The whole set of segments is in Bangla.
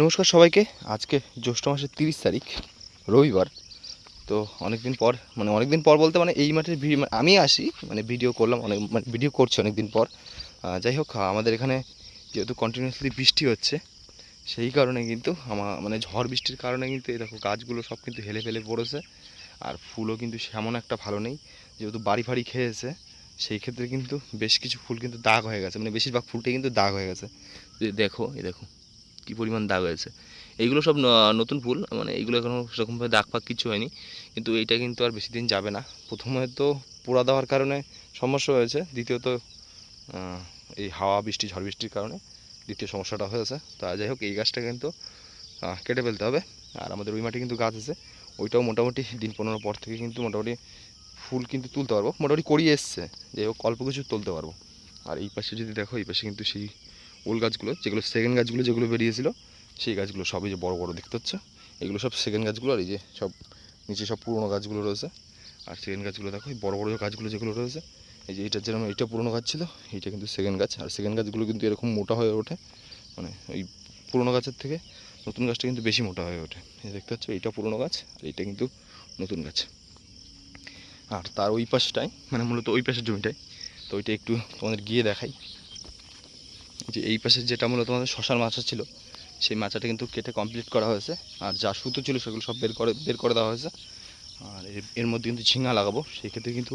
নমস্কার সবাইকে। আজকে জ্যৈষ্ঠ মাসের 30 তারিখ রবিবার। তো অনেকদিন পর বলতে এই মাঠের আমি আসি ভিডিও করলাম, ভিডিও করছি অনেকদিন পর। যাই হোক, আমাদের এখানে যেহেতু কন্টিনিউয়াসলি বৃষ্টি হচ্ছে, সেই কারণে কিন্তু ঝড় বৃষ্টির কারণে কিন্তু এই দেখো গাছগুলো সব কিন্তু হেলে ফেলে পড়েছে। আর ফুলও কিন্তু সেমন একটা ভালো নেই, যেহেতু বাড়ি ফাড়ি খেয়েছে। সেই ক্ষেত্রে কিন্তু বেশ কিছু ফুল কিন্তু দাগ হয়ে গেছে, বেশিরভাগ ফুলটাই কিন্তু দাগ হয়ে গেছে। দেখো, এই দেখো কী পরিমাণ দাগ হয়েছে। এইগুলো সব নতুন ফুল, এইগুলো এখনও সেরকমভাবে দাগ ফাগ কিছু হয়নি, কিন্তু এইটা কিন্তু আর বেশি দিন যাবে না। প্রথমে তো পোড়া দেওয়ার কারণে সমস্যা হয়েছে, দ্বিতীয়ত এই হাওয়া বৃষ্টি ঝড় বৃষ্টির কারণে দ্বিতীয় সমস্যাটা হয়েছে। তা যাই হোক, এই গাছটা কিন্তু কেটে ফেলতে হবে। আর আমাদের ওই মাঠে কিন্তু গাছ আছে, ওইটাও মোটামুটি দিন 15 পর থেকে কিন্তু মোটামুটি ফুল কিন্তু তুলতে পারবো, মোটামুটি করিয়ে এসছে। যাই হোক, অল্প কিছু তুলতে পারবো। আর এই পাশে যদি দেখো, এই পাশে কিন্তু সেই ওল গাছগুলো, যেগুলো সেকেন্ড গাছগুলো যেগুলো বেরিয়েছিল, সেই গাছগুলো সবই যে বড় বড় দেখতে হচ্ছে, এগুলো সব সেকেন্ড গাছগুলো। আর এই যে সব নিচে সব পুরোনো গাছগুলো রয়েছে। আর সেকেন্ড গাছগুলো দেখো, এই বড় বড় গাছগুলো যেগুলো রয়েছে, এই যে এইটার যেরকম এইটা পুরোনো গাছ ছিল, এইটা কিন্তু সেকেন্ড গাছ। আর সেকেন্ড গাছগুলো কিন্তু এরকম মোটা হয়ে ওঠে, ওই পুরোনো গাছের থেকে নতুন গাছটা কিন্তু বেশি মোটা হয়ে ওঠে। এই দেখতে পাচ্ছ, এইটা পুরোনো গাছ আর এইটা কিন্তু নতুন গাছ। আর তার ওই পাশটায় মূলত ওই পাশের জমিটায়, তো ওইটা একটু তোমাদের গিয়ে দেখাই। যে এই পাশে যেটা মূলত আমাদের শশার মাচা ছিল, সেই মাচাটা কিন্তু কেটে কমপ্লিট করা হয়েছে। আর যা সুতো ছিল সেগুলো সব বের করে দেওয়া হয়েছে। আর এর মধ্যে কিন্তু ঝিঙা লাগাবো, সেই ক্ষেত্রে কিন্তু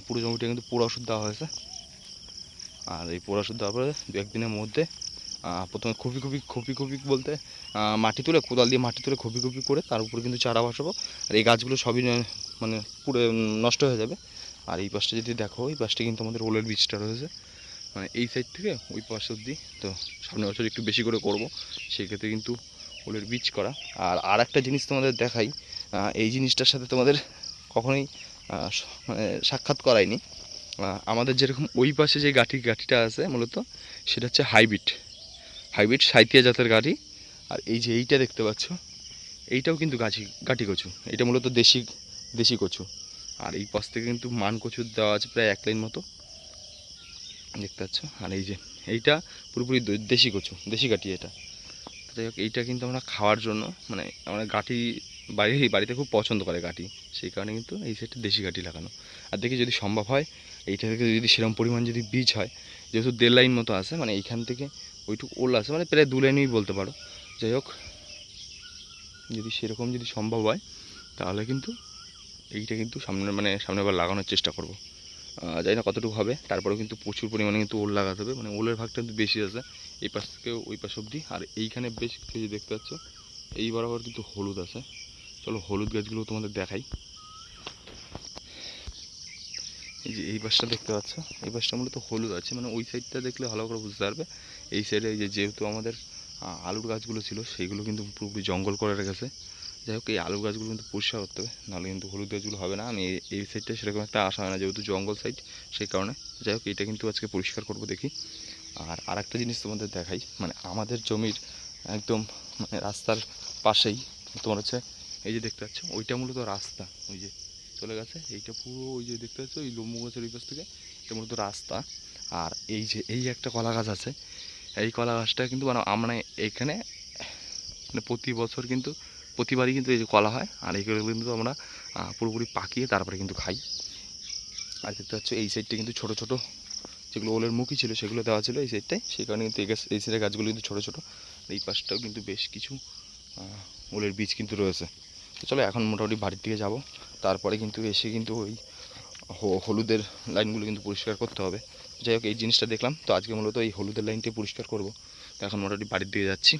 পুরো জমিটা কিন্তু পোড়া ওষুধ দেওয়া হয়েছে। আর এই পোড়া ওষুধ দেওয়ার পরে দু একদিনের মধ্যে প্রথমে খপি খপি বলতে মাটি তুলে, কোদাল দিয়ে মাটি তুলে খপি খপি করে তার উপরে কিন্তু চারা বসাবো। আর এই গাছগুলো সবই পুরো নষ্ট হয়ে যাবে। আর এই পাশটা যদি দেখো, এই পাশটা কিন্তু আমাদের ওলের বীজটা রয়েছে, এই সাইড থেকে ওই পাশ অবধি। তো সামনের বছর একটু বেশি করে করব, সেই ক্ষেত্রে কিন্তু ওলের বীজ করা। আর একটা জিনিস তোমাদের দেখাই, এই জিনিসটার সাথে তোমাদের কখনোই সাক্ষাৎ করায়নি। আমাদের যেরকম ওই পাশে যে গাঠিটা আছে, মূলত সেটা হচ্ছে হাইব্রিড সাঁইতিয়া জাতের গাঠি। আর এই যে এইটা দেখতে পাচ্ছ, এইটাও কিন্তু গাঠি কচু, এটা মূলত দেশি কচু। আর এই পাশ থেকে কিন্তু মান কচু দেওয়া আছে প্রায় 1 লাইন মতো, দেখতে পাচ্ছ। আর এই যে এইটা পুরোপুরি দেশি কচু, দেশি গাঠি এটা। যাই হোক, এইটা কিন্তু আমরা খাওয়ার জন্য আমরা গাঠি বাড়িতে খুব পছন্দ করে গাঠি, সেই কারণে কিন্তু এই সাইডটা দেশি গাঠি লাগানো। আর দেখি যদি সম্ভব হয়, এইটা থেকে যদি সেরকম পরিমাণ যদি বীজ হয়, যেহেতু 1.5 লাইন মতো আছে, এইখান থেকে ওইটুকু ওল আছে, প্রায় 2 লাইনই বলতে পারো। যাই হোক, যদি সেরকম যদি সম্ভব হয়, তাহলে কিন্তু এইটা কিন্তু সামনের বার লাগানোর চেষ্টা করব। জানি না কতটুকু হবে, তারপরেও কিন্তু প্রচুর পরিমাণে কিন্তু ওল লাগাতে হবে, ওলের ভাগটা কিন্তু বেশি আছে এই পাশ থেকে ওই পাশ অবধি। আর এইখানে বেশ কিছু দেখতে পাচ্ছ, এই বরাবর কিন্তু হলুদ আছে। চলো হলুদ গাছগুলো তোমাদের দেখাই। এই যে এই পাশটা দেখতে পাচ্ছ, এই পাশটা মূলত হলুদ আছে, ওই সাইডটা দেখলে ভালো করে বুঝতে পারবে। এই সাইডে যেহেতু আমাদের আলুর গাছগুলো ছিল, সেইগুলো কিন্তু পুরোপুরি জঙ্গল করে রেখেছে। যাই হোক, এই আলু গাছগুলো কিন্তু পরিষ্কার করতে হবে, নাহলে কিন্তু হলুদ গাছগুলো হবে না। আমি এই সাইডটা সেরকম একটা আশা হয় না, যেহেতু জঙ্গল সাইড, সেই কারণে। যাই হোক, এইটা কিন্তু আজকে পরিষ্কার করব, দেখি। আর একটা জিনিস তোমাদের দেখাই, আমাদের জমির একদম রাস্তার পাশেই তোমার হচ্ছে এই যে দেখতে পাচ্ছ, ওইটা মূলত রাস্তা, ওই যে চলে গেছে এইটা পুরো, ওই যে দেখতে পাচ্ছ ওই লম্বু গাছের ওই পাশ থেকে, এটা মূলত রাস্তা। আর এই যে এই একটা কলা গাছ আছে, এই কলা গাছটা কিন্তু আমরা এখানে প্রতি বছর কিন্তু প্রতিবারই কিন্তু এই যে কলা হয়। আর এইগুলো কিন্তু আমরা পুরোপুরি পাকিয়ে তারপরে কিন্তু খাই। আর দেখতে পাচ্ছ এই সাইডটা কিন্তু ছোটো ছোটো যেগুলো ওলের মুখই ছিল, সেগুলো দেওয়া ছিল এই সাইডটায়, সেই কারণে কিন্তু এই সাইডের গাছগুলো কিন্তু ছোটো ছোটো। এই পাশটাও কিন্তু বেশ কিছু ওলের বীজ কিন্তু রয়েছে। তো চলো এখন মোটামুটি বাড়ির দিকে যাব, তারপরে কিন্তু এসে কিন্তু ওই হলুদের লাইনগুলো কিন্তু পরিষ্কার করতে হবে। যাই হোক, এই জিনিসটা দেখলাম, তো আজকে মূলত এই হলুদের লাইনটাই পরিষ্কার করব। তো এখন মোটামুটি বাড়ির দিকে যাচ্ছি।